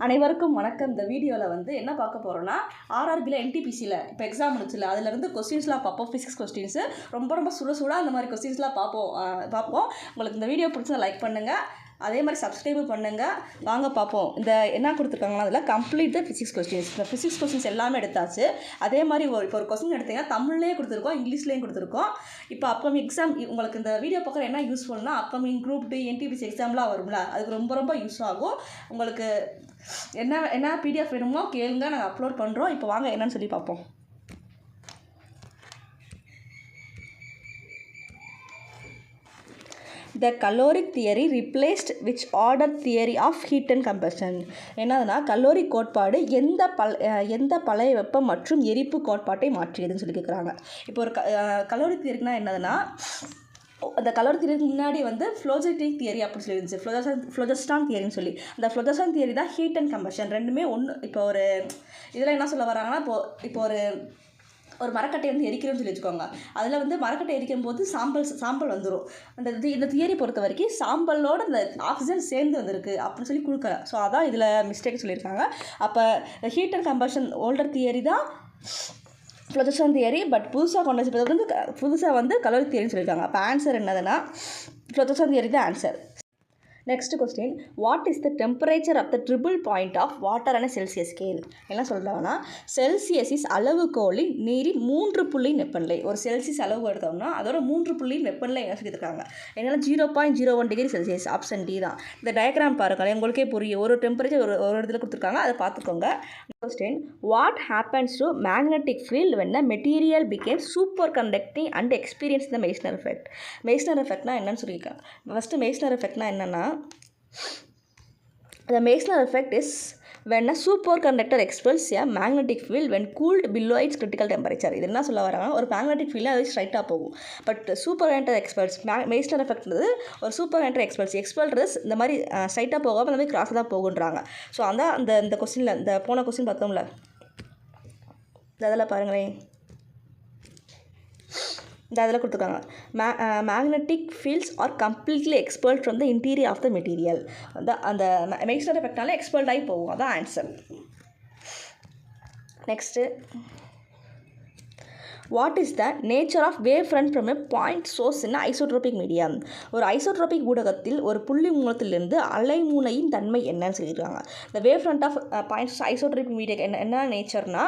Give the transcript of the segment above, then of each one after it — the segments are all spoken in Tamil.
அனைவருக்கும் வணக்கம். இந்த வீடியோவில் வந்து என்ன பார்க்க போகிறோன்னா, ஆர்ஆர்பியில் என்டிபிசியில் இப்போ எக்ஸாம் முடிச்சுல அதிலேருந்து கொஸ்டின்ஸ்லாம் பார்ப்போம். ஃபிசிக்ஸ் கொஸ்டின்ஸு ரொம்ப சுட அந்த மாதிரி கொஸ்டின்ஸ்லாம் பார்ப்போம். உங்களுக்கு இந்த வீடியோ பிடிச்சதை லைக் பண்ணுங்கள், அதே மாதிரி சப்ஸ்கிரைபும் பண்ணுங்கள். வாங்க பார்ப்போம். இந்த என்ன கொடுத்துருக்காங்கன்னா அதில் கம்ப்ளீட் த ஃபிசிக்ஸ் கொஸ்டின்ஸ். இந்த ஃபிசிக்ஸ் கொஸ்டின்ஸ் எல்லாமே எடுத்தாச்சு. அதே மாதிரி இப்போ ஒரு கொஸ்டின் எடுத்தீங்கன்னா தமிழ்லேயே கொடுத்துருக்கோம், இங்கிலீஷ்லேயும் கொடுத்துருக்கோம். இப்போ அப்கமிங் எக்ஸாம் உங்களுக்கு இந்த வீடியோ பார்க்குற என்ன யூஸ்ஃபுல்னா, அப்கமிங் குரூப் டி என்டிபிசி எக்ஸாம்லாம் வரும்ல, அதுக்கு ரொம்ப யூஸ் ஆகும். உங்களுக்கு என்ன பிடிஎஃப் வேணுமோ கேளுங்க, நாங்கள் அப்லோட் பண்ணுறோம். இப்போ வாங்க என்னன்னு சொல்லி பார்ப்போம். The caloric theory replaced which order theory of heat and combustion. என்னதுன்னா கலோரிக் கோட்பாடு எந்த பழைய வெப்பம் மற்றும் எரிப்பு கோட்பாட்டை மாற்றியதுன்னு சொல்லி கேட்குறாங்க. இப்போ ஒரு கலோரிக் தியரினா என்னதுன்னா, அந்த கலோரிக் தியரிக்கு முன்னாடி வந்து ஃப்ளோஜெட்டிக் தியரி அப்படின்னு சொல்லி இருந்துச்சு, ஃப்ளோஜஸ்டான் தியரின்னு சொல்லி. அந்த ஃப்ளோஜஸ்டான் தியரி தான் ஹீட் அண்ட் கம்பஷன் ரெண்டுமே ஒன்று. இப்போ ஒரு இதில் என்ன சொல்ல வராங்கன்னா, இப்போ ஒரு மரக்கட்டை வந்து எரிக்கிறோன்னு சொல்லி வச்சுக்கோங்க. அதில் வந்து மரக்கட்டை எரிக்கும் போது சாம்பல் வந்துடும். இந்த தியரி பொறுத்த வரைக்கும் சாம்பலோட இந்த ஆக்சிஜன் சேர்ந்து வந்திருக்கு அப்படின்னு சொல்லி கொடுக்கல. ஸோ அதான் இதில் மிஸ்டேக் சொல்லியிருக்காங்க. அப்போ heat and combustion older theory தான் ஃப்ளோஜஸ்டான் தியரி. பட் புதுசாக வந்து கலோரிக் தியரின்னு சொல்லியிருக்காங்க. அப்போ ஆன்சர் என்னதுன்னா ஃப்ளோஜஸ்டான் தியரி தான் answer. Next question, what is the temperature of the triple point of water and Celsius scale? என்ன சொல்கிறாங்கன்னா, செல்சியஸ் இஸ் அளவுகோலின் நீரின் 3 புள்ளியின் வெப்பநிலை. ஒரு செல்சியஸ் அளவு எடுத்தோம்னா அதோட 3 புள்ளியின் வெப்பநிலை என்ன சொல்லியிருக்காங்க? என்னென்னா 0.01 டிகிரி செல்சியஸ். ஆப்ஷன் டி தான். இந்த டயக்ராம் பாருங்கள், உங்களுக்கே புரியும். ஒரு டெம்பரேச்சர் ஒரு இடத்துல கொடுத்துருக்காங்க, அதை பார்த்துக்கோங்க. Question, what happens to magnetic field when a material becomes superconducting and experience the Meissner effect? Meissner effectனா என்னன்னு சொல்லியிருக்காங்க. ஃபஸ்ட்டு Meissner effectனா என்னென்னா, the Meissner effect is when a superconductor expels a magnetic field when cooled below its critical temperature. இது என்ன சொல்ல வராங்க, ஒரு மேக்னெட்டிக் ஃபீல்டு அது ஸ்ட்ரைட்டாக போகும். பட் சூப்பர்கண்டக்டர் எக்ஸ்பெல்ஸ் Meissner effectன்றது ஒரு சூப்பர்கண்டக்டர் எக்ஸ்பெல்றது இந்த மாதிரி ஸ்ட்ரைட்டாக போகாமல் அந்த மாதிரி கிராஸாக தான் போகுன்றாங்க. ஸோ அந்த இந்த கொஸ்டினில் இந்த போன கொஸ்டின் பார்த்தோம்ல, அதெல்லாம் பாருங்களேன். இந்த அதில் கொடுத்துருக்காங்க, magnetic fields are completely expelled from the interior of the material. அந்த Meissner எஃபெக்ட்னால எக்ஸ்பெல்ட் ஆகி போகும். அதான் answer. Next, what is the nature of wave front from a point source in isotropic medium? ஒரு ஐசோட்ரோபிக் ஊடகத்தில் ஒரு புள்ளி மூலத்திலிருந்து அலைமுனையின் தன்மை என்னன்னு சொல்லியிருக்காங்க. இந்த wave front of point isotropic medium என்ன நேச்சர்னா,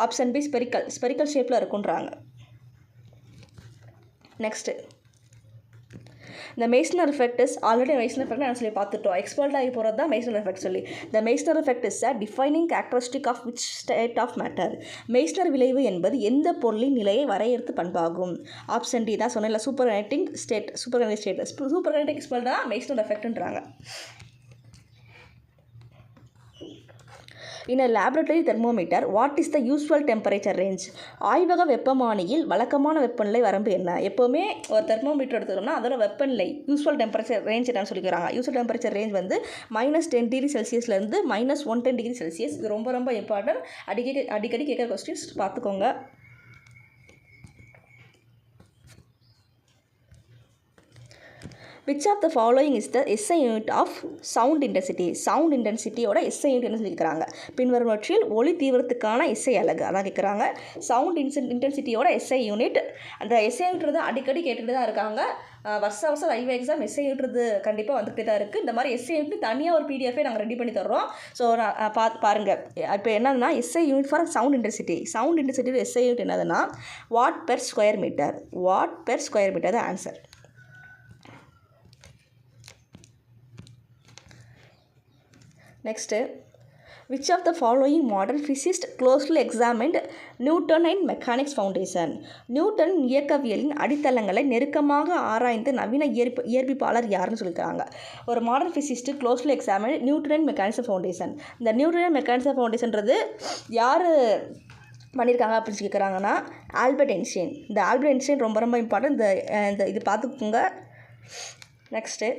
ஆப்ஷன் பி ஸ்பெரிக்கல் ஷேப்பில் இருக்குன்றாங்க. நெக்ஸ்ட்டு, இந்த Meissner effect is already Meissner effect நான் சொல்லி பார்த்துட்டோம். எக்ஸ்பெல்ட் ஆகி போகிறது தான் Meissner effect சொல்லி. The Meissner effect is a defining characteristic of which state of matter? Meissner விளைவு என்பது எந்த பொருளின் நிலையை வரையறுத்து பண்பாகும். ஆப்ஷன் டி தான் சொன்னேன், சூப்பர்கண்டக்டிங் எக்ஸ்பெல்ட் தான் Meissner effectன்றாங்க. In a laboratory thermometer, what is the usual temperature range? ஆய்வக வெப்பமானியில் வழக்கமான வெப்பநிலை வரம்பு என்ன? எப்போவுமே ஒரு தெர்மோமீட்டர் எடுத்துட்டோம்னா அதோட வெப்பநிலை யூஸ்வல் டெம்பரேச்சர் ரேஞ்ச் என்னன்னு சொல்லிக்கிறாங்க. யூஸ்வல் டெம்பரேச்சர் ரேஞ்ச் வந்து -10 டிகிரி செல்சியஸ்லேருந்து -110 டிகிரி செல்சியஸ். இது ரொம்ப இம்பார்ட்டன்ட். அடிக்கடி கேட்குற கொஸ்டின்ஸ் பார்த்துக்கோங்க. Which of the following is the SI unit of sound intensity? Sound இன்டென்சிட்டியோட SI யூனிட் என்ன சொல்லியிருக்கிறாங்க? பின்வருவற்றில் ஒளி தீவிரத்துக்கான SI அலகு அதான் கேட்குறாங்க. சவுண்ட் இன்டென்சிட்டியோட SI யூனிட். அந்த SI யூனிட் அடிக்கடி கேட்டுகிட்டு தான் இருக்காங்க. வருஷம் ரயில்வே எக்ஸாம் SI யூனிட் கண்டிப்பாக வந்துகிட்டே தான் இருக்குது. இந்த மாதிரி SI யூனிட் தனியாக ஒரு பிடிஎஃபே நாங்கள் ரெடி பண்ணி தர்றோம். ஸோ பாருங்கள். இப்போ என்னதுன்னா, SI யூனிட் ஃபார் சவுண்ட் இன்டென்சிட்டியோட SI யூனிட் என்னதுன்னா வாட் பெர் ஸ்கொயர் மீட்டர். தான் answer. Next, which of the following modern physicists closely examined Newton and mechanics foundation? Newton இயக்கவியலின் அடித்தளங்களை நெருக்கமாக ஆராய்ந்த நவீன இயற்பியலாளர் யாருன்னு சொல்லியிருக்காங்க. ஒரு modern physicist closely examine Newton and mechanics foundation. இந்த நியூட்டன் அண்ட் மெக்கானிக்ஸ் ஃபவுண்டேஷன்றது யார் பண்ணியிருக்காங்க அப்படின்னு கேட்குறாங்கன்னா, ஆல்பர்ட் ஐன்ஸ்டீன். இந்த ஆல்பர்ட் ஐன்ஸ்டீன் ரொம்ப இம்பார்ட்டன்ட். இந்த இது பார்த்துக்கோங்க. Next,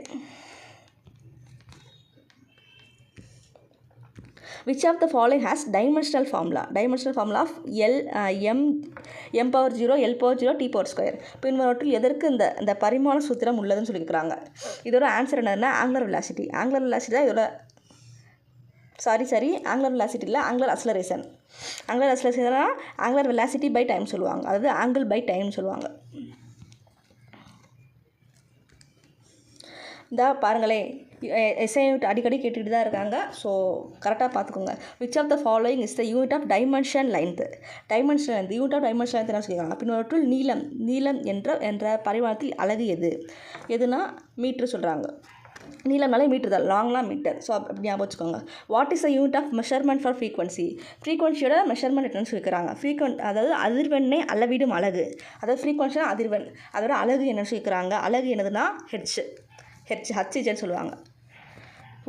which of the following has dimensional formula of m/0 l/0 t². பின்வருவற்றில் எதற்கு இந்த பரிமாண சூத்திரம் உள்ளதுன்னு சொல்லியிருக்கிறாங்க. இதோட ஆன்சர் என்னன்னா ஆங்குலர் வெலாசிட்டி தான் இதோட ஆங்குலர் வெலாசிட்டி இல்லை, ஆங்குலர் அக்ஸலரேஷன். ஆங்குலர் அக்ஸலரேஷன்னா ஆங்குலர் வெலாசிட்டி பை டைம் சொல்லுவாங்க, அதாவது ஆங்கிள் பை டைம் சொல்லுவாங்க. இந்த பாருங்களேன், எஸ்ஐ யூனிட் அடிக்கடி கேட்டுகிட்டு தான் இருக்காங்க. ஸோ கரெக்டாக பார்த்துக்கோங்க. Which of the following is the unit of dimension length. Unit of dimension length என்ன சொல்லியிருக்காங்க? பின்னொற்றில் நீளம் என்ற பரிமாணத்தில் அலகு எதுனா மீட்ரு சொல்கிறாங்க. நீளம்னாலே மீட்டர் தான், லாங்லாம் மீட்டர். ஸோ அப்படி ஞாபகம் வச்சுக்கோங்க. What is the unit of measurement for frequency? ஃப்ரீக்வன்சியோட மெஷர்மெண்ட் என்னன்னு சொல்லிக்கிறாங்க. அதாவது அதிர்வெண்ணை அளவிடும் அலகு, அதாவது ஃப்ரீக்வன்சினா அதிர்வெண், அதோட அலகு என்னன்னு சொல்லிக்கிறாங்க. அலகு என்னதுன்னா ஹெச்ன்னு சொல்லுவாங்க.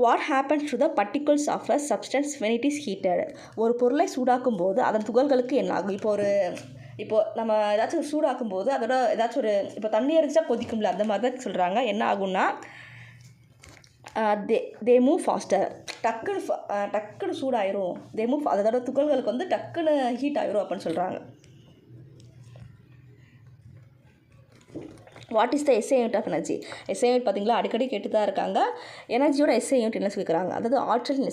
What happens to the particles of a substance when it is heated? ஒரு பொருளை சூடாக்கும் போது அதன் துகள்களுக்கு என்ன ஆகும்? இப்போது நம்ம ஏதாச்சும் சூடாக்கும் போது அதோட ஏதாச்சும் இப்போ தண்ணி அரைச்சா கொதிக்கும்ல, அந்த மாதிரி தான் சொல்கிறாங்க. என்ன ஆகும்னா தே மூவ் ஃபாஸ்டர், டக்குன்னு சூடாயிரும். அதோட துகள்களுக்கு வந்து டக்குன்னு ஹீட் ஆயிரும் அப்படின்னு சொல்கிறாங்க. What is the SI unit of energy? SI unit பார்த்தீங்களா, அடிக்கடி கேட்டு தான் இருக்காங்க. எனர்ஜியோட எஸ்ஐ யூனிட் என்ன சொல்லிக்கிறாங்க? அதாவது ஆற்றலின்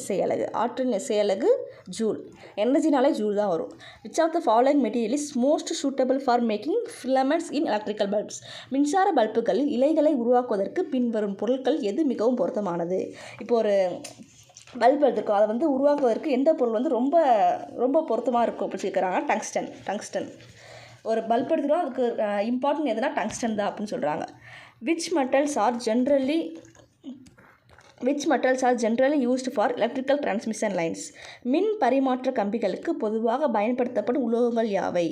எஸ்ஐ அலகு ஜூல். எனர்ஜினாலே ஜூல் தான் வரும். Which of the following material is most suitable for making filaments in electrical bulbs? மின்சார பல்புகளில் இலைகளை உருவாக்குவதற்கு பின்வரும் பொருட்கள் எது மிகவும் பொருத்தமானது? இப்போ ஒரு பல்ப் எடுத்துருக்கோம், அதை வந்து உருவாக்குவதற்கு எந்த பொருள் வந்து ரொம்ப ரொம்ப பொருத்தமாக இருக்கும் அப்படின்னு சொல்லிக்கிறாங்க? டங்ஸ்டன். ஒரு பல்ப் எடுத்துக்கிறோம், அதுக்கு இம்பார்ட்டன்ட் எதுனா டங்ஸ்டன் தான் அப்படின்னு சொல்கிறாங்க. Which metals are generally used for electrical transmission lines? மின் பரிமாற்ற கம்பிகளுக்கு பொதுவாக பயன்படுத்தப்படும் உலோகங்கள் யாவை?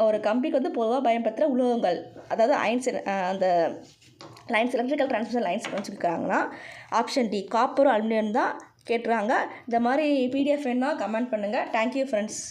ஒரு கம்பிக்கு வந்து பொதுவாக பயன்படுத்துகிற உலோகங்கள், அதாவது அந்த லைன்ஸ், எலக்ட்ரிக்கல் டிரான்ஸ்மிஷன் லைன்ஸ் வச்சுருக்காங்கன்னா ஆப்ஷன் டி, காப்பர் அலுமினியம் தான் கேட்டுறாங்க. இந்த மாதிரி பிடிஎஃப் வேணுன்னா கமெண்ட் பண்ணுங்கள். Thank you friends.